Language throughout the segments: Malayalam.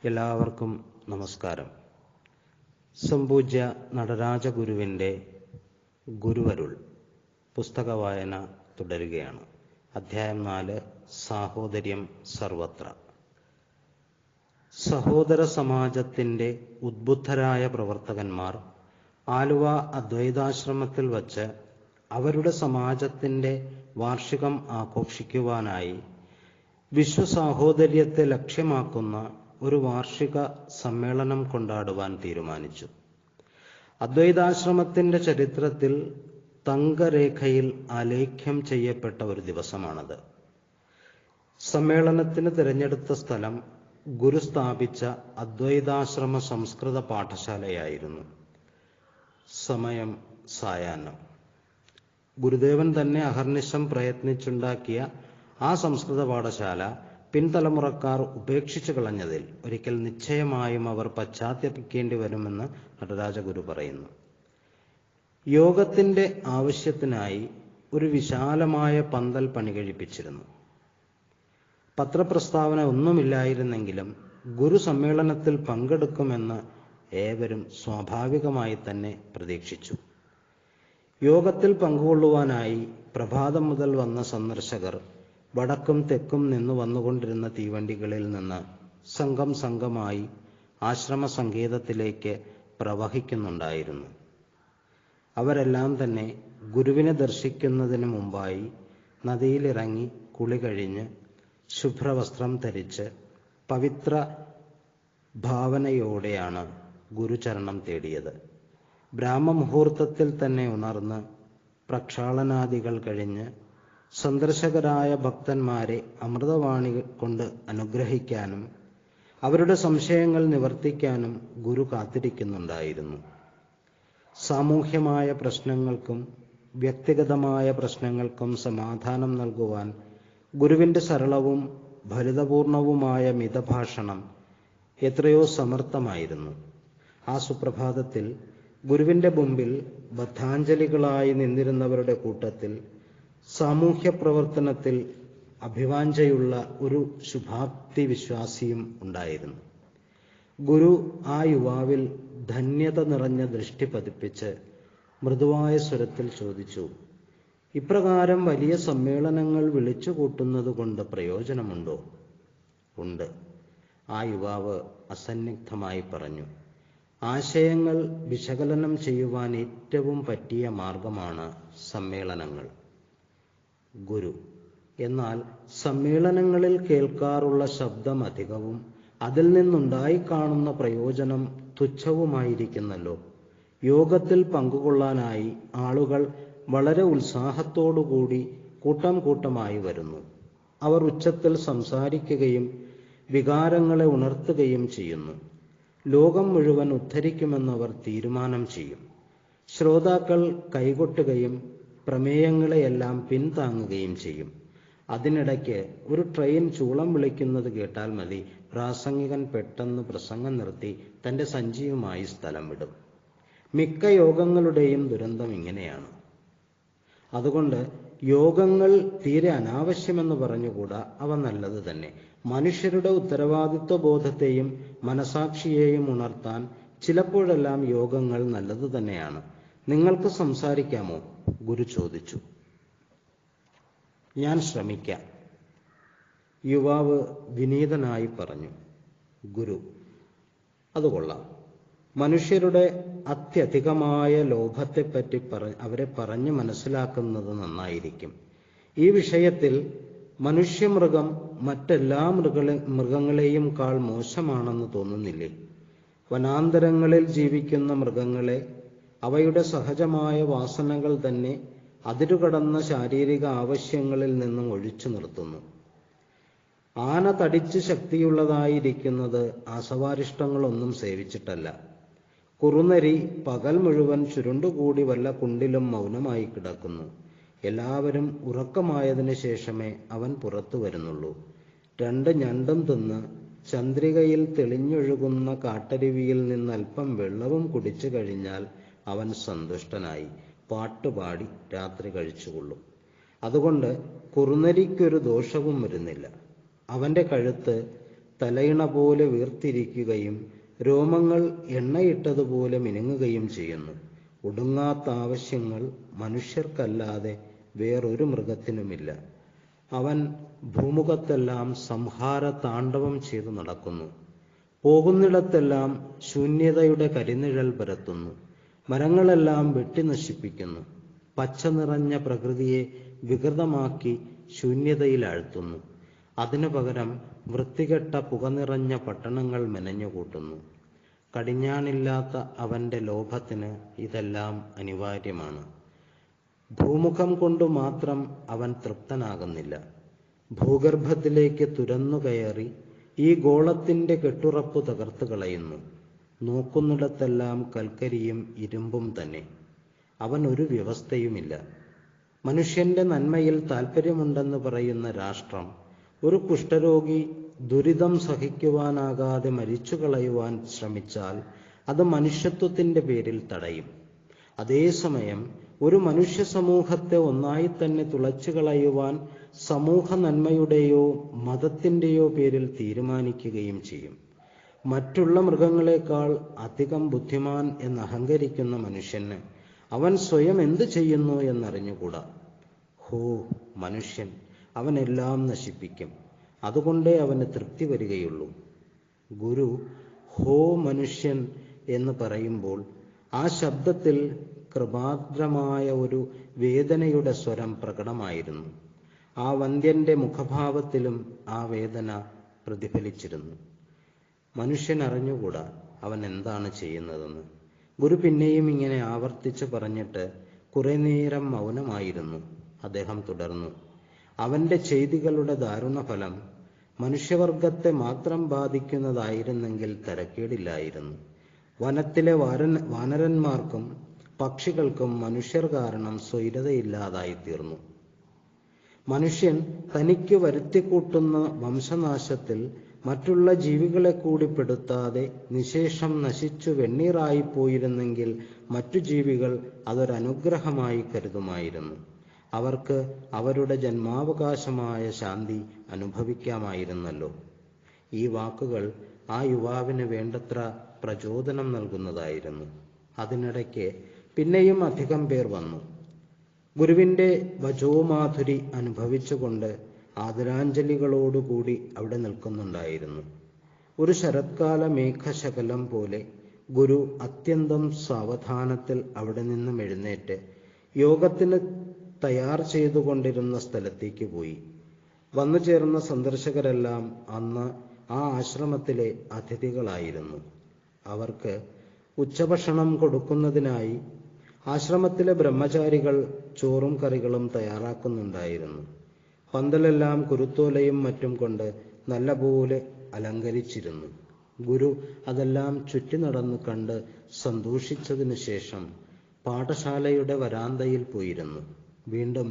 എല്ലാവർക്കും നമസ്കാരം. സംപൂജ്യ നടരാജഗുരുവിൻ്റെ ഗുരുവരുൾ പുസ്തക വായന തുടരുകയാണ്. അധ്യായം 4, സാഹോദര്യം സർവത്ര. സഹോദര സമാജത്തിൻ്റെ ഉദ്ബുദ്ധരായ പ്രവർത്തകന്മാർ ആലുവ അദ്വൈതാശ്രമത്തിൽ വച്ച് അവരുടെ സമാജത്തിൻ്റെ വാർഷികം ആഘോഷിക്കുവാനായി വിശ്വസാഹോദര്യത്തെ ലക്ഷ്യമാക്കുന്ന ഒരു വാർഷിക സമ്മേളനം കൊണ്ടാടുവാൻ തീരുമാനിച്ചു. അദ്വൈതാശ്രമത്തിൻ്റെ ചരിത്രത്തിൽ തങ്കരേഖയിൽ ആലേഖ്യം ചെയ്യപ്പെട്ട ഒരു ദിവസമാണത്. സമ്മേളനത്തിന് തിരഞ്ഞെടുത്ത സ്ഥലം ഗുരു സ്ഥാപിച്ച അദ്വൈതാശ്രമ സംസ്കൃത പാഠശാലയായിരുന്നു. സമയം സായാഹ്നം. ഗുരുദേവൻ തന്നെ അഹർനിശം പ്രയത്നിച്ചുണ്ടാക്കിയ ആ സംസ്കൃത പാഠശാല പിൻതലമുറക്കാർ ഉപേക്ഷിച്ചു കളഞ്ഞതിൽ ഒരിക്കൽ നിശ്ചയമായും അവർ പശ്ചാത്തപിക്കേണ്ടി വരുമെന്ന് നടരാജഗുരു പറയുന്നു. യോഗത്തിൻ്റെ ആവശ്യത്തിനായി ഒരു വിശാലമായ പന്തൽ പണികഴിപ്പിച്ചിരുന്നു. പത്രപ്രസ്താവന ഒന്നുമില്ലായിരുന്നെങ്കിലും ഗുരു സമ്മേളനത്തിൽ പങ്കെടുക്കുമെന്ന് ഏവരും സ്വാഭാവികമായി തന്നെ പ്രതീക്ഷിച്ചു. യോഗത്തിൽ പങ്കുകൊള്ളുവാനായി പ്രഭാതം മുതൽ വന്ന സന്ദർശകർ വടക്കും തെക്കും നിന്ന് വന്നുകൊണ്ടിരുന്ന തീവണ്ടികളിൽ നിന്ന് സംഘമായി ആശ്രമ സങ്കേതത്തിലേക്ക് പ്രവഹിക്കുന്നുണ്ടായിരുന്നു. അവരെല്ലാം തന്നെ ഗുരുവിനെ ദർശിക്കുന്നതിന് മുമ്പായി നദിയിലിറങ്ങി കുളി കഴിഞ്ഞ് ശുഭ്രവസ്ത്രം ധരിച്ച് പവിത്ര ഭാവനയോടെയാണ് ഗുരുചരണം തേടിയത്. ബ്രാഹ്മമുഹൂർത്തത്തിൽ തന്നെ ഉണർന്ന് പ്രക്ഷാളനാദികൾ കഴിഞ്ഞ് സന്ദർശകരായ ഭക്തന്മാരെ അമൃതവാണി കൊണ്ട് അനുഗ്രഹിക്കാനും അവരുടെ സംശയങ്ങൾ നിവർത്തിക്കാനും ഗുരു കാത്തിരിക്കുന്നുണ്ടായിരുന്നു. സാമൂഹ്യമായ പ്രശ്നങ്ങൾക്കും വ്യക്തിഗതമായ പ്രശ്നങ്ങൾക്കും സമാധാനം നൽകുവാൻ ഗുരുവിൻ്റെ സരളവും ഫലിതപൂർണവുമായ മിതഭാഷണം എത്രയോ സമർത്ഥമായിരുന്നു. ആ സുപ്രഭാതത്തിൽ ഗുരുവിൻ്റെ മുമ്പിൽ ബദ്ധാഞ്ജലികളായി നിന്നിരുന്നവരുടെ കൂട്ടത്തിൽ സാമൂഹ്യ പ്രവർത്തനത്തിൽ അഭിവാഞ്ചയുള്ള ഒരു ശുഭാപ്തി വിശ്വാസിയും ഉണ്ടായിരുന്നു. ഗുരു ആ യുവാവിൽ ധന്യത നിറഞ്ഞ ദൃഷ്ടി പതിപ്പിച്ച് മൃദുവായ സ്വരത്തിൽ ചോദിച്ചു, ഇപ്രകാരം വലിയ സമ്മേളനങ്ങൾ വിളിച്ചു കൂട്ടുന്നത് കൊണ്ട് പ്രയോജനമുണ്ടോ? ഉണ്ട്. ആ യുവാവ് അസന്നിഗ്ധമായി പറഞ്ഞു. ആശയങ്ങൾ വിശകലനം ചെയ്യുവാൻ ഏറ്റവും പറ്റിയ മാർഗമാണ് സമ്മേളനങ്ങൾ. ഗുരു: എന്നാൽ സമ്മേളനങ്ങളിൽ കേൾക്കാറുള്ള ശബ്ദം അധികവും അതിൽ നിന്നുണ്ടായി കാണുന്ന പ്രയോജനം തുച്ഛവുമായിരിക്കുന്നല്ലോ. യോഗത്തിൽ പങ്കുകൊള്ളാനായി ആളുകൾ വളരെ ഉത്സാഹത്തോടുകൂടി കൂട്ടമായി വരുന്നു. അവർ ഉച്ചത്തിൽ സംസാരിക്കുകയും വികാരങ്ങളെ ഉണർത്തുകയും ചെയ്യുന്നു. ലോകം മുഴുവൻ ഉദ്ധരിക്കുമെന്നവർ തീരുമാനം ചെയ്യും. ശ്രോതാക്കൾ കൈകൊട്ടുകയും പ്രമേയങ്ങളെയെല്ലാം പിന്താങ്ങുകയും ചെയ്യും. അതിനിടയ്ക്ക് ഒരു ട്രെയിൻ ചൂളം വിളിക്കുന്നത് കേട്ടാൽ മതി, പ്രാസംഗികൻ പെട്ടെന്ന് പ്രസംഗം നിർത്തി തൻ്റെ സഞ്ചിയുമായി സ്ഥലം വിടും. മിക്ക യോഗങ്ങളുടെയും ദുരന്തം ഇങ്ങനെയാണ്. അതുകൊണ്ട് യോഗങ്ങൾ തീരെ അനാവശ്യമെന്ന് പറഞ്ഞുകൂടാ, അവ നല്ലത് തന്നെ. മനുഷ്യരുടെ ഉത്തരവാദിത്വ ബോധത്തെയും മനസാക്ഷിയെയും ഉണർത്താൻ ചിലപ്പോഴെല്ലാം യോഗങ്ങൾ നല്ലത് തന്നെയാണ്. നിങ്ങൾക്ക് സംസാരിക്കാമോ? ഗുരു ചോദിച്ചു. ഞാൻ ശ്രമിക്കാം, യുവാവ് വിനീതനായി പറഞ്ഞു. ഗുരു: അത് കൊള്ളാം. മനുഷ്യരുടെ അത്യധികമായ ലോഭത്തെപ്പറ്റി അവരെ പറഞ്ഞ് മനസ്സിലാക്കുന്നത് നന്നായിരിക്കും. ഈ വിഷയത്തിൽ മനുഷ്യമൃഗം മറ്റെല്ലാ മൃഗങ്ങളെയും കാൾ മോശമാണെന്ന് തോന്നുന്നില്ലേ? വനാന്തരങ്ങളിൽ ജീവിക്കുന്ന മൃഗങ്ങളെ അവയുടെ സഹജമായ വാസനകൾ തന്നെ അതിരുകടന്ന ശാരീരിക ആവശ്യങ്ങളിൽ നിന്നും ഒഴിച്ചു നിർത്തുന്നു. ആന തടിച്ച് ശക്തിയുള്ളതായിരിക്കുന്നത് ആസവാരിഷ്ടങ്ങളൊന്നും സേവിച്ചിട്ടല്ല. കുറുനരി പകൽ മുഴുവൻ ചുരുണ്ടുകൂടി വല്ല കുണ്ടിലും മൗനമായി കിടക്കുന്നു. എല്ലാവരും ഉറക്കമായതിനു ശേഷമേ അവൻ പുറത്തു വരുന്നുള്ളൂ. 2 ഞണ്ടും തിന്ന് ചന്ദ്രികയിൽ തെളിഞ്ഞൊഴുകുന്ന കാട്ടരുവിയിൽ നിന്ന് അല്പം വെള്ളവും കുടിച്ചു കഴിഞ്ഞാൽ അവൻ സന്തുഷ്ടനായി പാട്ടുപാടി രാത്രി കഴിച്ചുകൊള്ളും. അതുകൊണ്ട് കുറുനരിക്കൊരു ദോഷവും വരുന്നില്ല. അവൻ്റെ കഴുത്ത് തലയിണ പോലെ വീർത്തിരിക്കുകയും രോമങ്ങൾ എണ്ണയിട്ടതുപോലെ മിനുങ്ങുകയും ചെയ്യുന്നു. ഒടുങ്ങാത്ത ആവശ്യങ്ങൾ മനുഷ്യർക്കല്ലാതെ വേറൊരു മൃഗത്തിനുമില്ല. അവൻ ഭൂമുഖത്തെല്ലാം സംഹാര താണ്ഡവം ചെയ്തു നടക്കുന്നു. പോകുന്നിടത്തെല്ലാം ശൂന്യതയുടെ കരിനിഴൽ പരത്തുന്നു. മരങ്ങളെല്ലാം വെട്ടി നശിപ്പിക്കുന്നു. പച്ച നിറഞ്ഞ പ്രകൃതിയെ വികൃതമാക്കി ശൂന്യതയിൽ ആഴ്ത്തുന്നു. അതിനു പകരം വൃത്തികെട്ട പുക നിറഞ്ഞ പട്ടണങ്ങൾ മെനഞ്ഞുകൂട്ടുന്നു. കടിഞ്ഞാണില്ലാത്ത അവന്റെ ലോഭത്തിന് ഇതെല്ലാം അനിവാര്യമാണ്. ഭൂമുഖം കൊണ്ട് മാത്രം അവൻ തൃപ്തനാകുന്നില്ല. ഭൂഗർഭത്തിലേക്ക് തുരന്നുകയറി ഈ ഗോളത്തിന്റെ കെട്ടുറപ്പ് തകർത്തു കളയുന്നു. നോക്കുന്നിടത്തെല്ലാം കൽക്കരിയും ഇരുമ്പും തന്നെ. അവൻ ഒരു വ്യവസ്ഥയുമില്ല. മനുഷ്യന്റെ നന്മയിൽ താല്പര്യമുണ്ടെന്ന് പറയുന്ന രാഷ്ട്രം ഒരു കുഷ്ഠരോഗി ദുരിതം സഹിക്കുവാനാകാതെ മരിച്ചു കളയുവാൻ ശ്രമിച്ചാൽ അത് മനുഷ്യത്വത്തിന്റെ പേരിൽ തടയും. അതേസമയം ഒരു മനുഷ്യ സമൂഹത്തെ ഒന്നായി തന്നെ തുളച്ചു കളയുവാൻ സമൂഹ നന്മയുടെയോ മതത്തിന്റെയോ പേരിൽ തീരുമാനിക്കുകയും ചെയ്യും. മറ്റുള്ള മൃഗങ്ങളെക്കാൾ അധികം ബുദ്ധിമാൻ എന്ന് അഹങ്കരിക്കുന്ന മനുഷ്യന് അവൻ സ്വയം എന്ത് ചെയ്യുന്നു എന്നറിഞ്ഞുകൂടാ. ഹോ മനുഷ്യൻ, അവനെല്ലാം നശിപ്പിക്കും. അതുകൊണ്ടേ അവന് തൃപ്തി വരികയുള്ളൂ. ഗുരു ഹോ മനുഷ്യൻ എന്ന് പറയുമ്പോൾ ആ ശബ്ദത്തിൽ കൃപാദ്രമായ ഒരു വേദനയുടെ സ്വരം പ്രകടമായിരുന്നു. ആ വന്ദ്യന്റെ മുഖഭാവത്തിലും ആ വേദന പ്രതിഫലിച്ചിരുന്നു. മനുഷ്യൻ അറിഞ്ഞുകൂടാ അവൻ എന്താണ് ചെയ്യുന്നതെന്ന്. ഗുരു പിന്നെയും ഇങ്ങനെ ആവർത്തിച്ച് പറഞ്ഞിട്ട് കുറെ നേരം മൗനമായിരുന്നു. അദ്ദേഹം തുടർന്നു. അവന്റെ ചെയ്തികളുടെ ദാരുണഫലം മനുഷ്യവർഗത്തെ മാത്രം ബാധിക്കുന്നതായിരുന്നെങ്കിൽ തരക്കേടില്ലായിരുന്നു. വനത്തിലെ വാനരന്മാർക്കും പക്ഷികൾക്കും മനുഷ്യർ കാരണം സ്വൈരതയില്ലാതായിത്തീർന്നു. മനുഷ്യൻ തനിക്ക് വരുത്തിക്കൂട്ടുന്ന വംശനാശത്തിൽ മറ്റുള്ള ജീവികളെ കൂടി പെടുത്താതെ നിശേഷം നശിച്ചു വെണ്ണീറായിപ്പോയിരുന്നെങ്കിൽ മറ്റു ജീവികൾ അതൊരനുഗ്രഹമായി കരുതുമായിരുന്നു. അവർക്ക് അവരുടെ ജന്മാവകാശമായ ശാന്തി അനുഭവിക്കാമായിരുന്നല്ലോ. ഈ വാക്കുകൾ ആ യുവാവിന് വേണ്ടത്ര പ്രചോദനം നൽകുന്നതായിരുന്നു. അതിനിടയ്ക്ക് പിന്നെയും അധികം പേർ വന്നു. ഗുരുവിന്റെ വചോമാധുരി അനുഭവിച്ചുകൊണ്ട് ആദരാഞ്ജലികളോടുകൂടി അവിടെ നിൽക്കുന്നുണ്ടായിരുന്നു. ഒരു ശരത്കാല മേഘശകലം പോലെ ഗുരു അത്യന്തം സാവധാനത്തിൽ അവിടെ നിന്നും എഴുന്നേറ്റ് യോഗത്തിന് തയ്യാർ ചെയ്തുകൊണ്ടിരുന്ന സ്ഥലത്തേക്ക് പോയി. വന്നു ചേർന്ന സന്ദർശകരെല്ലാം അന്ന് ആ ആശ്രമത്തിലെ അതിഥികളായിരുന്നു. അവർക്ക് ഉച്ചഭക്ഷണം കൊടുക്കുന്നതിനായി ആശ്രമത്തിലെ ബ്രഹ്മചാരികൾ ചോറും കറികളും തയ്യാറാക്കുന്നുണ്ടായിരുന്നു. പന്തലെല്ലാം കുരുത്തോലയും മറ്റും കൊണ്ട് നല്ലപോലെ അലങ്കരിച്ചിരുന്നു. ഗുരു അതെല്ലാം ചുറ്റി നടന്നു കണ്ട് സന്തോഷിച്ചതിനു ശേഷം പാഠശാലയുടെ വരാന്തയിൽ പോയിരുന്നു. വീണ്ടും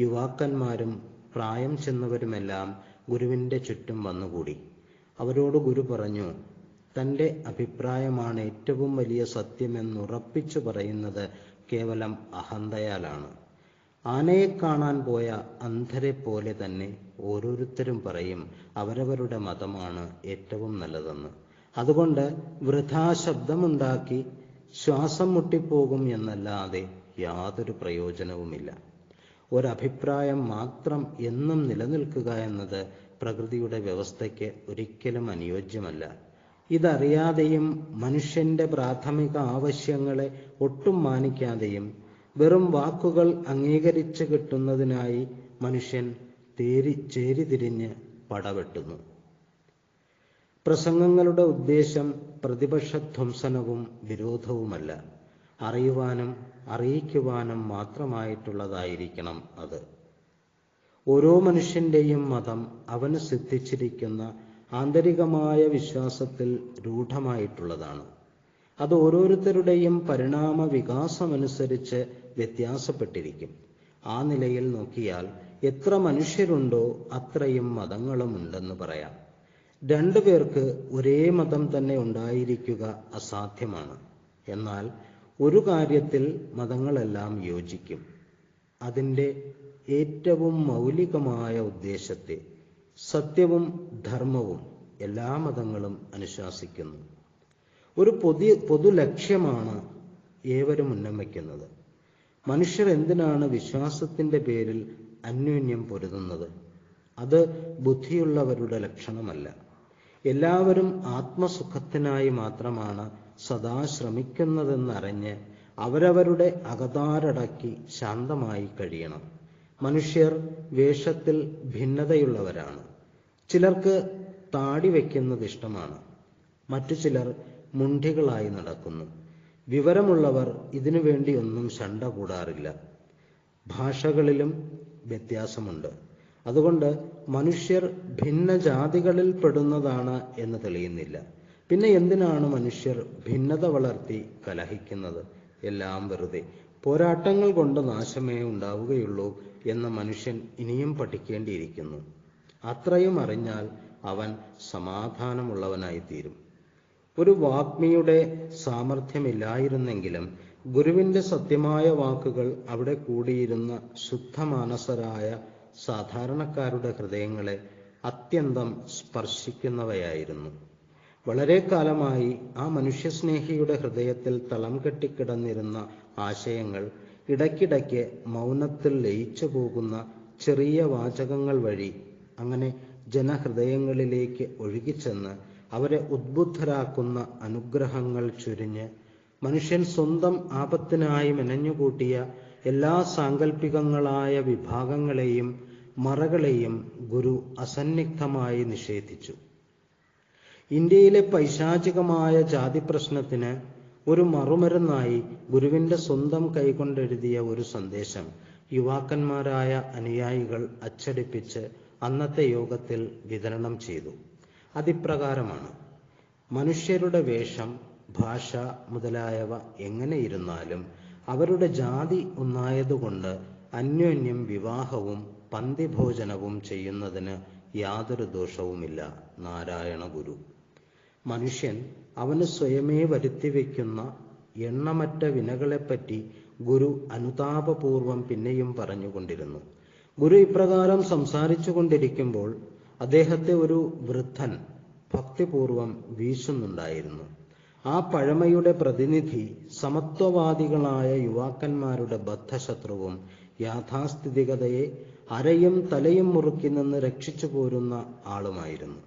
യുവാക്കന്മാരും പ്രായം ചെന്നവരുമെല്ലാം ഗുരുവിന്റെ ചുറ്റും വന്നുകൂടി. അവരോട് ഗുരു പറഞ്ഞു, തൻ്റെ അഭിപ്രായമാണ് ഏറ്റവും വലിയ സത്യമെന്നുറപ്പിച്ചു പറയുന്നത് കേവലം അഹന്തയാലാണ്. ആനയെ കാണാൻ പോയ അന്ധരെ പോലെ തന്നെ ഓരോരുത്തരും പറയും അവരവരുടെ മതമാണ് ഏറ്റവും നല്ലതെന്ന്. അതുകൊണ്ട് വൃഥാ ശബ്ദമുണ്ടാക്കി ശ്വാസം മുട്ടിപ്പോകും എന്നല്ലാതെ യാതൊരു പ്രയോജനവുമില്ല. ഒരഭിപ്രായം മാത്രം എന്നും നിലനിൽക്കുക എന്നത് പ്രകൃതിയുടെ വ്യവസ്ഥയ്ക്ക് ഒരിക്കലും അനുയോജ്യമല്ല. ഇതറിയാതെയും മനുഷ്യന്റെ പ്രാഥമിക ആവശ്യങ്ങളെ ഒട്ടും മാനിക്കാതെയും വെറും വാക്കുകൾ അംഗീകരിച്ച് കിട്ടുന്നതിനായി മനുഷ്യൻ ചേരിതിരിഞ്ഞ് പടവെട്ടുന്നു. പ്രസംഗങ്ങളുടെ ഉദ്ദേശം പ്രതിപക്ഷധ്വംസനവും വിരോധവുമല്ല, അറിയുവാനും അറിയിക്കുവാനും മാത്രമായിട്ടുള്ളതായിരിക്കണം അത്. ഓരോ മനുഷ്യന്റെയും മതം അവന് സിദ്ധിച്ചിരിക്കുന്ന ആന്തരികമായ വിശ്വാസത്തിൽ രൂഢമായിട്ടുള്ളതാണ്. അത് ഓരോരുത്തരുടെയും പരിണാമ വികാസമനുസരിച്ച് വ്യത്യാസപ്പെട്ടിരിക്കും. ആ നിലയിൽ നോക്കിയാൽ എത്ര മനുഷ്യരുണ്ടോ അത്രയും മതങ്ങളും ഉണ്ടെന്ന് പറയാം. രണ്ടുപേർക്ക് ഒരേ മതം തന്നെ ഉണ്ടായിരിക്കുക അസാധ്യമാണ്. എന്നാൽ ഒരു കാര്യത്തിൽ മതങ്ങളെല്ലാം യോജിക്കും. അതിൻ്റെ ഏറ്റവും മൗലികമായ ഉദ്ദേശത്തെ, സത്യവും ധർമ്മവും എല്ലാ മതങ്ങളും അനുശാസിക്കുന്നു. ഒരു പൊതു ലക്ഷ്യമാണ് ഏവരും ഉന്നമിക്കുന്നത്. മനുഷ്യർ എന്തിനാണ് വിശ്വാസത്തിന്റെ പേരിൽ അന്യോന്യം പൊരുതുന്നത്? അത് ബുദ്ധിയുള്ളവരുടെ ലക്ഷണമല്ല. എല്ലാവരും ആത്മസുഖത്തിനായി മാത്രമാണ് സദാ ശ്രമിക്കുന്നതെന്നറിഞ്ഞ് അവരവരുടെ അകതാരടക്കി ശാന്തമായി കഴിയണം. മനുഷ്യർ വേഷത്തിൽ ഭിന്നതയുള്ളവരാണ്. ചിലർക്ക് താടി വയ്ക്കുന്നത് ഇഷ്ടമാണ്, മറ്റു ചിലർ മുണ്ഠികളായി നടക്കുന്നു. വിവരമുള്ളവർ ഇതിനു വേണ്ടി ഒന്നും ശണ്ട കൂടാറില്ല. ഭാഷകളിലും വ്യത്യാസമുണ്ട്. അതുകൊണ്ട് മനുഷ്യർ ഭിന്ന ജാതികളിൽ പെടുന്നതാണ് എന്ന് തെളിയുന്നില്ല. പിന്നെ എന്തിനാണ് മനുഷ്യർ ഭിന്നത വളർത്തി കലഹിക്കുന്നത്? എല്ലാം വെറുതെ. പോരാട്ടങ്ങൾ കൊണ്ട് നാശമേ ഉണ്ടാവുകയുള്ളൂ എന്ന് മനുഷ്യൻ ഇനിയും പഠിക്കേണ്ടിയിരിക്കുന്നു. അത്രയും അറിഞ്ഞാൽ അവൻ സമാധാനമുള്ളവനായിത്തീരും. ഒരു വാഗ്മിയുടെ സാമർഥ്യമില്ലായിരുന്നെങ്കിലും ഗുരുവിന്റെ സത്യമായ വാക്കുകൾ അവിടെ കൂടിയിരുന്ന ശുദ്ധമാനസരായ സാധാരണക്കാരുടെ ഹൃദയങ്ങളെ അത്യന്തം സ്പർശിക്കുന്നവയായിരുന്നു. വളരെ കാലമായി ആ മനുഷ്യസ്നേഹിയുടെ ഹൃദയത്തിൽ തളം കെട്ടിക്കിടന്നിരുന്ന ആശയങ്ങൾ ഇടയ്ക്കിടയ്ക്ക് മൗനത്തിൽ ലയിച്ചു പോകുന്ന ചെറിയ വാചകങ്ങൾ വഴി അങ്ങനെ ജനഹൃദയങ്ങളിലേക്ക് ഒഴുകിച്ചെന്ന് അവരെ ഉദ്ബുദ്ധരാക്കുന്ന അനുഗ്രഹങ്ങൾ ചുരിഞ്ഞ് മനുഷ്യൻ സ്വന്തം ആപത്തിനായി മെനഞ്ഞുകൂട്ടിയ എല്ലാ സാങ്കല്പികങ്ങളായ വിഭാഗങ്ങളെയും മറകളെയും ഗുരു അസന്നിഗ്ധമായി നിഷേധിച്ചു. ഇന്ത്യയിലെ പൈശാചികമായ ജാതി പ്രശ്നത്തിന് ഒരു മറുമരുന്നായി ഗുരുവിന്റെ സ്വന്തം കൈകൊണ്ടെഴുതിയ ഒരു സന്ദേശം യുവാക്കന്മാരായ അനുയായികൾ അച്ചടിപ്പിച്ച് അന്നത്തെ യോഗത്തിൽ വിതരണം ചെയ്തു. അതിപ്രകാരമാണ്: മനുഷ്യരുടെ വേഷം, ഭാഷ മുതലായവ എങ്ങനെയിരുന്നാലും അവരുടെ ജാതി ഒന്നായതുകൊണ്ട് അന്യോന്യം വിവാഹവും പന്തിഭോജനവും ചെയ്യുന്നതിന് യാതൊരു ദോഷവുമില്ല. നാരായണ ഗുരു. മനുഷ്യൻ അവന് സ്വയമേ വരുത്തിവെക്കുന്ന എണ്ണമറ്റ വിനകളെപ്പറ്റി ഗുരു അനുതാപപൂർവം പിന്നെയും പറഞ്ഞുകൊണ്ടിരുന്നു. ഗുരു ഇപ്രകാരം സംസാരിച്ചു കൊണ്ടിരിക്കുമ്പോൾ അദ്ദേഹത്തെ ഒരു വൃദ്ധൻ ഭക്തിപൂർവം വീശുന്നുണ്ടായിരുന്നു. ആ പഴമയുടെ പ്രതിനിധി സമത്വവാദികളായ യുവാക്കന്മാരുടെ ബദ്ധശത്രുവും യാഥാസ്ഥിതികതയെ അരയും തലയും മുറുക്കി നിന്ന് രക്ഷിച്ചു പോരുന്ന ആളുമായിരുന്നു.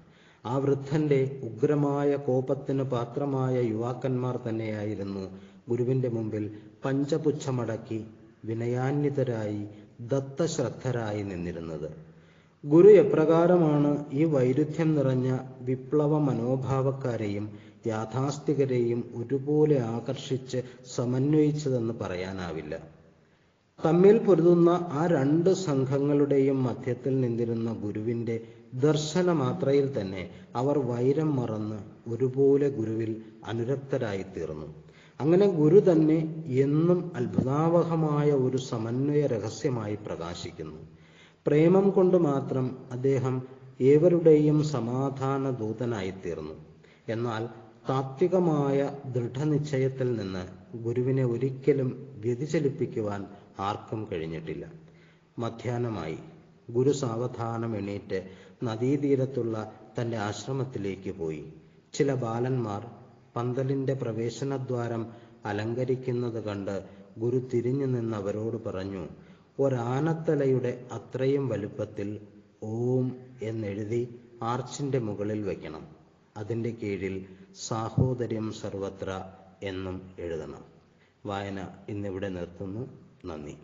ആ വൃദ്ധന്റെ ഉഗ്രമായ കോപത്തിന് പാത്രമായ യുവാക്കന്മാർ തന്നെയായിരുന്നു ഗുരുവിന്റെ മുമ്പിൽ പഞ്ചപുച്ഛമടക്കി വിനയാന്വിതരായി ദത്തശ്രദ്ധരായി നിന്നിരുന്നത്. ഗുരു എപ്രകാരമാണ് ഈ വൈരുദ്ധ്യം നിറഞ്ഞ വിപ്ലവ മനോഭാവക്കാരെയും യാഥാസ്ഥികരെയും ഒരുപോലെ ആകർഷിച്ച് സമന്വയിച്ചതെന്ന് പറയാനാവില്ല. തമ്മിൽ പൊരുതുന്ന ആ രണ്ട് സംഘങ്ങളുടെയും മധ്യത്തിൽ നിന്നിരുന്ന ഗുരുവിന്റെ ദർശനമാത്രയിൽ തന്നെ അവർ വൈരം മറന്ന് ഒരുപോലെ ഗുരുവിൽ അനുരക്തരായി തീർന്നു. അങ്ങനെ ഗുരു തന്നെ എന്നും അത്ഭുതാവഹമായ ഒരു സമന്വയ രഹസ്യമായി പ്രകാശിക്കുന്നു. പ്രേമം കൊണ്ട് മാത്രം അദ്ദേഹം ഏവരുടെയും സമാധാന ദൂതനായിത്തീർന്നു. എന്നാൽ താത്വികമായ ദൃഢനിശ്ചയത്തിൽ നിന്ന് ഗുരുവിനെ ഒരിക്കലും വ്യതിചലിപ്പിക്കുവാൻ ആർക്കും കഴിഞ്ഞിട്ടില്ല. മധ്യാഹ്നമായി. ഗുരു സാവധാനം എണീറ്റ് നദീതീരത്തുള്ള തൻ്റെ ആശ്രമത്തിലേക്ക് പോയി. ചില ബാലന്മാർ പന്തലിന്റെ പ്രവേശനദ്വാരം അലങ്കരിക്കുന്നത് കണ്ട് ഗുരു തിരിഞ്ഞു നിന്ന് അവരോട് പറഞ്ഞു: ഒരാനത്തലയുടെ അത്രയും വലുപ്പത്തിൽ ഓം എന്നെഴുതി ആർച്ചിന്റെ മുകളിൽ വയ്ക്കണം. അതിൻ്റെ കീഴിൽ സാഹോദര്യം സർവത്ര എന്നും എഴുതണം. വായന ഇന്നിവിടെ നിർത്തുന്നു. നന്ദി.